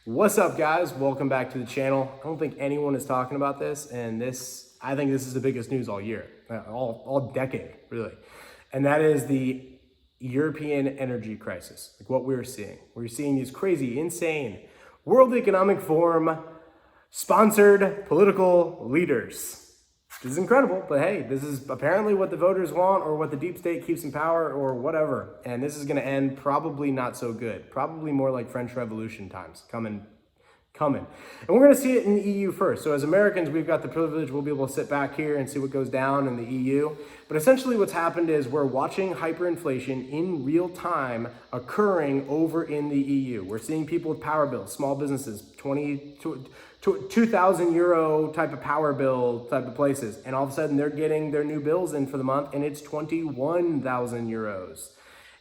What's up, guys? Welcome back to the channel. I don't think anyone is talking about this, and I think this is the biggest news all year, all decade, really. And that is the European energy crisis, like what we're seeing. We're seeing these crazy, insane World Economic Forum sponsored political leaders. This is incredible, but hey, this is apparently what the voters want or what the deep state keeps in power or whatever. And this is gonna end probably not so good. Probably more like French Revolution times coming. And we're gonna see it in the EU first. So as Americans, we've got the privilege, we'll be able to sit back here and see what goes down in the EU. But essentially what's happened is we're watching hyperinflation in real time occurring over in the EU. We're seeing people with power bills, small businesses, 2,000 euro type of power bill type of places. And all of a sudden they're getting their new bills in for the month and it's 21,000 euros.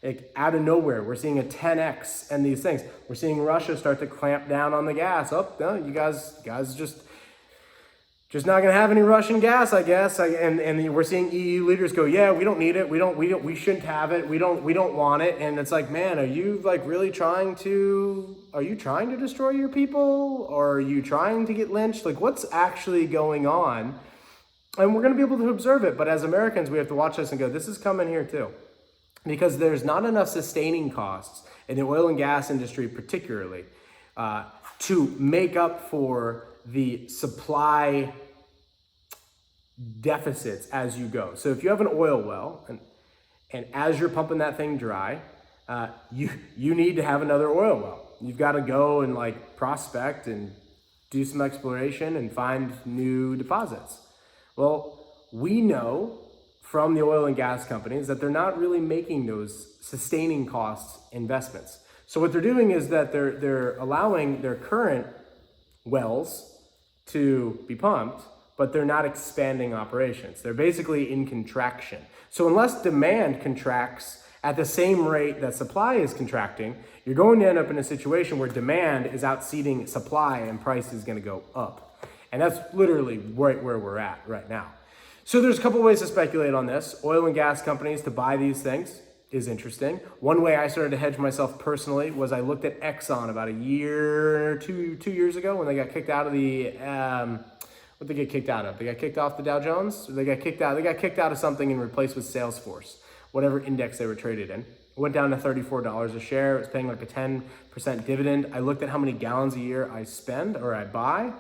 Like out of nowhere, we're seeing a 10x and these things. We're seeing Russia start to clamp down on the gas. Oh, no, you guys just not gonna have any Russian gas, I guess. And we're seeing EU leaders go, yeah, we don't need it. We shouldn't have it. We don't want it. And it's like, man, are you like really trying to destroy your people? Or are you trying to get lynched? Like what's actually going on? And we're gonna be able to observe it. But as Americans, we have to watch this and go, this is coming here too. Because there's not enough sustaining costs in the oil and gas industry particularly to make up for the supply deficits as you go. So if you have an oil well and as you're pumping that thing dry, you need to have another oil well. You've got to go and like prospect and do some exploration and find new deposits. Well, we know from the oil and gas companies that they're not really making those sustaining costs investments. So what they're doing is that they're allowing their current wells to be pumped, but they're not expanding operations. They're basically in contraction. So unless demand contracts at the same rate that supply is contracting, you're going to end up in a situation where demand is outseeding supply and price is going to go up. And that's literally right where we're at right now. So there's a couple ways to speculate on this. Oil and gas companies to buy these things is interesting. One way I started to hedge myself personally was I looked at Exxon about a year, two years ago when they got kicked out of the, what they get kicked out of? They got kicked off the Dow Jones? They got kicked out of something and replaced with Salesforce, whatever index they were traded in. It went down to $34 a share. It was paying like a 10% dividend. I looked at how many gallons a year I spend or I buy,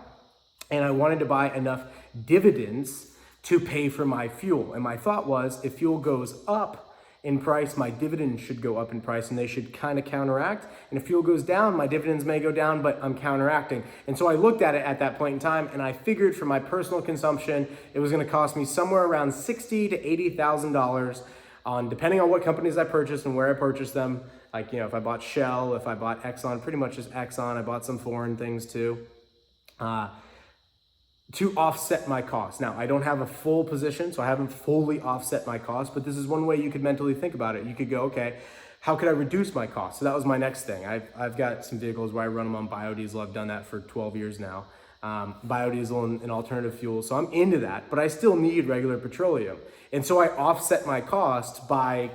and I wanted to buy enough dividends to pay for my fuel. And my thought was, if fuel goes up in price, my dividends should go up in price and they should kind of counteract. And if fuel goes down, my dividends may go down, but I'm counteracting. And so I looked at it at that point in time and I figured for my personal consumption, it was gonna cost me somewhere around $60,000 to $80,000 on, depending on what companies I purchased and where I purchased them. Like, you know, if I bought Shell, if I bought Exxon, pretty much just Exxon. I bought some foreign things too. To offset my costs. Now, I don't have a full position, so I haven't fully offset my costs, but this is one way you could mentally think about it. You could go, okay, how could I reduce my costs? So that was my next thing. I've got some vehicles where I run them on biodiesel. I've done that for 12 years now. Biodiesel and alternative fuels, so I'm into that, but I still need regular petroleum. And so I offset my cost by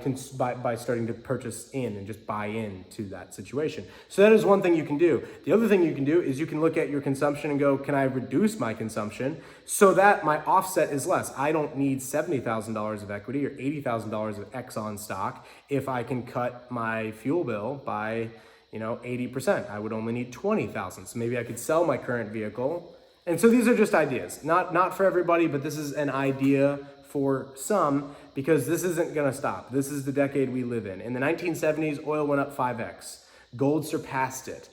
starting to purchase in and just buy into that situation. So that is one thing you can do. The other thing you can do is you can look at your consumption and go, can I reduce my consumption so that my offset is less? I don't need $70,000 of equity or $80,000 of Exxon stock if I can cut my fuel bill by 80%. I would only need 20,000. So maybe I could sell my current vehicle. And so these are just ideas, not for everybody, but this is an idea for some, because this isn't gonna stop. This is the decade we live in. In the 1970s, oil went up 5x. Gold surpassed it.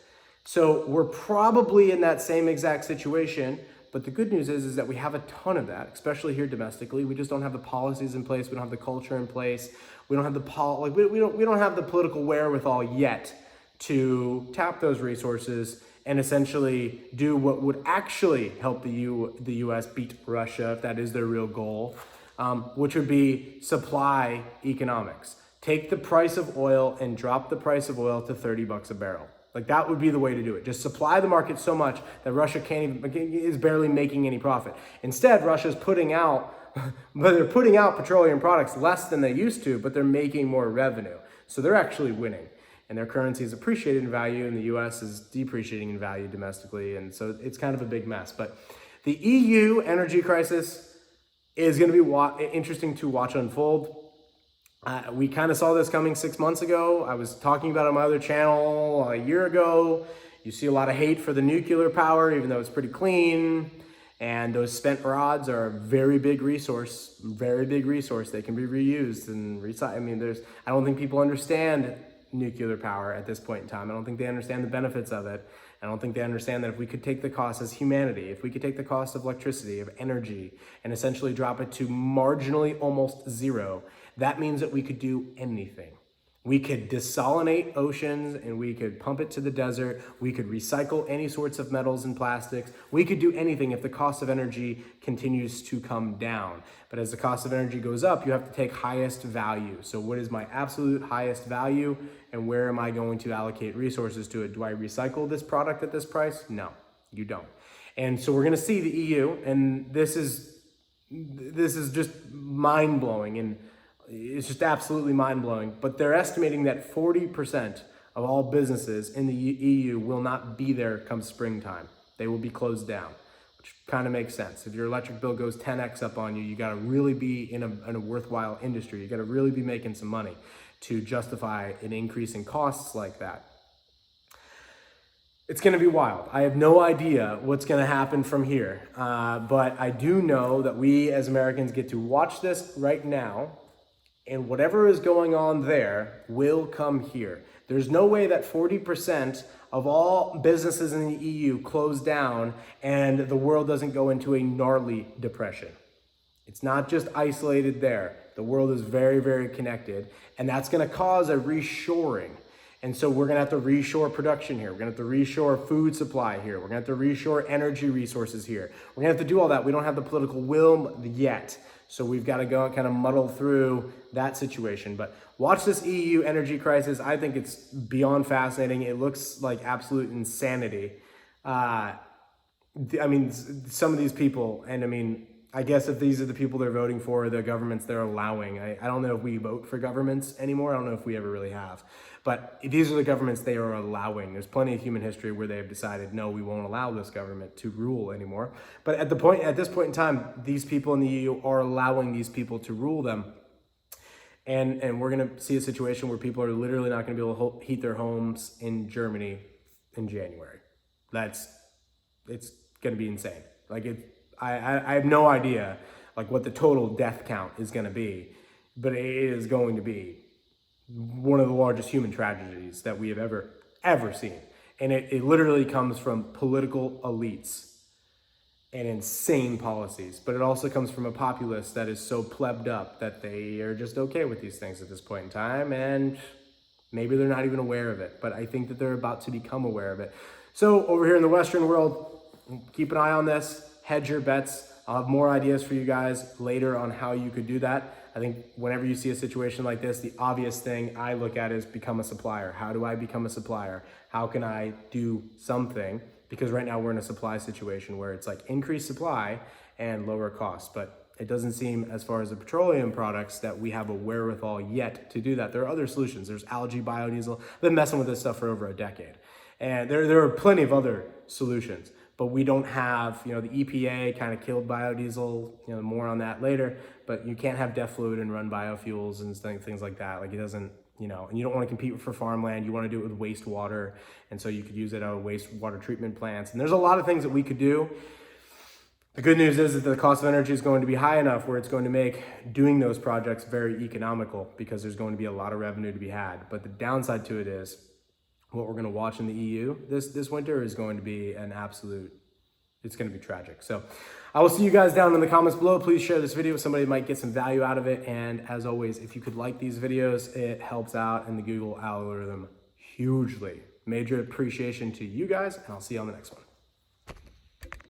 So we're probably in that same exact situation, but the good news is that we have a ton of that, especially here domestically. We just don't have the policies in place. We don't have the culture in place. We don't have we don't have the political wherewithal yet to tap those resources and essentially do what would actually help the U.S. beat Russia, if that is their real goal, which would be supply economics. Take the price of oil and drop the price of oil to $30 a barrel. Like that would be the way to do it. Just supply the market so much that Russia is barely making any profit. Instead, Russia's putting out petroleum products less than they used to, but they're making more revenue. So they're actually winning. and their currency is appreciated in value, and the US is depreciating in value domestically. And so it's kind of a big mess. But the EU energy crisis is going to be interesting to watch unfold. We kind of saw this coming 6 months ago. I was talking about it on my other channel a year ago. You see a lot of hate for the nuclear power, even though it's pretty clean. And those spent rods are a very big resource, very big resource. They can be reused and recycled. I mean, I don't think people understand nuclear power at this point in time. I don't think they understand the benefits of it. I don't think they understand that if we could take the cost as humanity, if we could take the cost of electricity, of energy, and essentially drop it to marginally almost zero, that means that we could do anything. We could desalinate oceans and we could pump it to the desert. We could recycle any sorts of metals and plastics. We could do anything if the cost of energy continues to come down. But as the cost of energy goes up, you have to take highest value. So what is my absolute highest value and where am I going to allocate resources to it? Do I recycle this product at this price? No, you don't. And so we're going to see the EU, and this is just mind-blowing, and it's just absolutely mind-blowing. But they're estimating that 40% of all businesses in the EU will not be there come springtime. They will be closed down, which kind of makes sense. If your electric bill goes 10x up on you, you got to really be in a worthwhile industry. You got to really be making some money to justify an increase in costs like that. It's going to be wild. I have no idea what's going to happen from here. But I do know that we as Americans get to watch this right now, and whatever is going on there will come here. There's no way that 40% of all businesses in the EU close down and the world doesn't go into a gnarly depression. It's not just isolated there. The world is very, very connected, and that's going to cause a reshoring. And so we're going to have to reshore production here. We're going to have to reshore food supply here. We're going to have to reshore energy resources here. We're going to have to do all that. We don't have the political will yet. So we've got to go and kind of muddle through that situation. But watch this EU energy crisis. I think it's beyond fascinating. It looks like absolute insanity. I mean, some of these people, and I mean, I guess if these are the people they're voting for, the governments they're allowing. I don't know if we vote for governments anymore. I don't know if we ever really have. But these are the governments they are allowing. There's plenty of human history where they have decided, no, we won't allow this government to rule anymore. But at this point in time, these people in the EU are allowing these people to rule them. And we're going to see a situation where people are literally not going to be able to heat their homes in Germany in January. It's going to be insane. I have no idea like what the total death count is going to be, but it is going to be one of the largest human tragedies that we have ever seen. And it literally comes from political elites and insane policies, but it also comes from a populace that is so plebbed up that they are just okay with these things at this point in time, and maybe they're not even aware of it, but I think that they're about to become aware of it. So over here in the Western world, keep an eye on this. Hedge your bets. I'll have more ideas for you guys later on how you could do that. I think whenever you see a situation like this, the obvious thing I look at is become a supplier. How do I become a supplier? How can I do something? Because right now we're in a supply situation where it's like increased supply and lower costs. But it doesn't seem, as far as the petroleum products, that we have a wherewithal yet to do that. There are other solutions. There's algae biodiesel. I've been messing with this stuff for over a decade. And there are plenty of other solutions. But we don't have, the EPA kind of killed biodiesel, more on that later, but you can't have DEFLUID and run biofuels and things like that. Like it doesn't, and you don't want to compete for farmland. You want to do it with wastewater. And so you could use it out of wastewater treatment plants. And there's a lot of things that we could do. The good news is that the cost of energy is going to be high enough where it's going to make doing those projects very economical because there's going to be a lot of revenue to be had. But the downside to it is, what we're going to watch in the EU this winter is going to be it's going to be tragic. So I will see you guys down in the comments below. Please share this video with somebody who might get some value out of it. And as always, if you could like these videos, it helps out in the Google algorithm hugely. Major appreciation to you guys, and I'll see you on the next one.